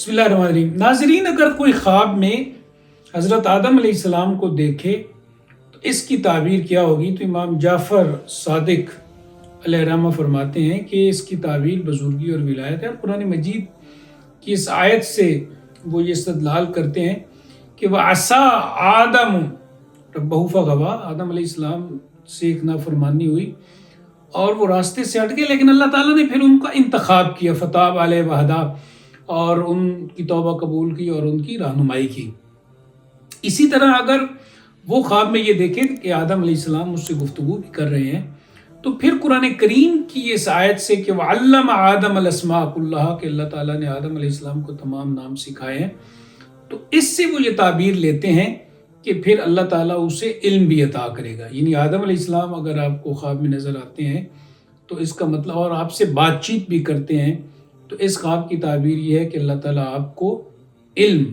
بسم اللہ الرحمن الرحیم۔ ناظرین، اگر کوئی خواب میں حضرت آدم علیہ السلام کو دیکھے تو اس کی تعبیر کیا ہوگی؟ تو امام جعفر صادق علیہ الرحمہ فرماتے ہیں کہ اس کی تعبیر بزرگی اور ولایت ہے، اور قرآن مجید کی اس آیت سے وہ یہ استدلال کرتے ہیں کہ وَعَصَىٰ آدَمُ رَبَّهُ فَغَوَىٰ، آدم علیہ السلام سے ایک نافرمانی ہوئی اور وہ راستے سے ہٹ گئے، لیکن اللہ تعالیٰ نے پھر ان کا انتخاب کیا، فَتَابَ عَلَيْهِ وَهَدَىٰ، اور ان کی توبہ قبول کی اور ان کی رہنمائی کی۔ اسی طرح اگر وہ خواب میں یہ دیکھیں کہ آدم علیہ السلام مجھ سے گفتگو بھی کر رہے ہیں، تو پھر قرآن کریم کی اس آیت سے کہ وَعَلَّمَ آدَمَ الْأَسْمَاءَ كُلَّهَا، کہ اللہ تعالیٰ نے آدم علیہ السلام کو تمام نام سکھائے ہیں، تو اس سے وہ یہ تعبیر لیتے ہیں کہ پھر اللہ تعالیٰ اسے علم بھی عطا کرے گا۔ یعنی آدم علیہ السلام اگر آپ کو خواب میں نظر آتے ہیں تو اس کا مطلب، اور آپ سے بات چیت بھی کرتے ہیں، تو اس خواب کی تعبیر یہ ہے کہ اللہ تعالیٰ آپ کو علم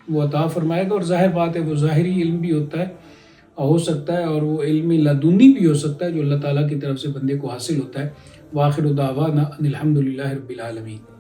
وہ عطا فرمائے گا، اور ظاہر بات ہے وہ ظاہری علم بھی ہوتا ہے، ہو سکتا ہے، اور وہ علم لدنی بھی ہو سکتا ہے جو اللہ تعالیٰ کی طرف سے بندے کو حاصل ہوتا ہے۔ وآخر دعوانا ان الحمد للہ رب العالمین۔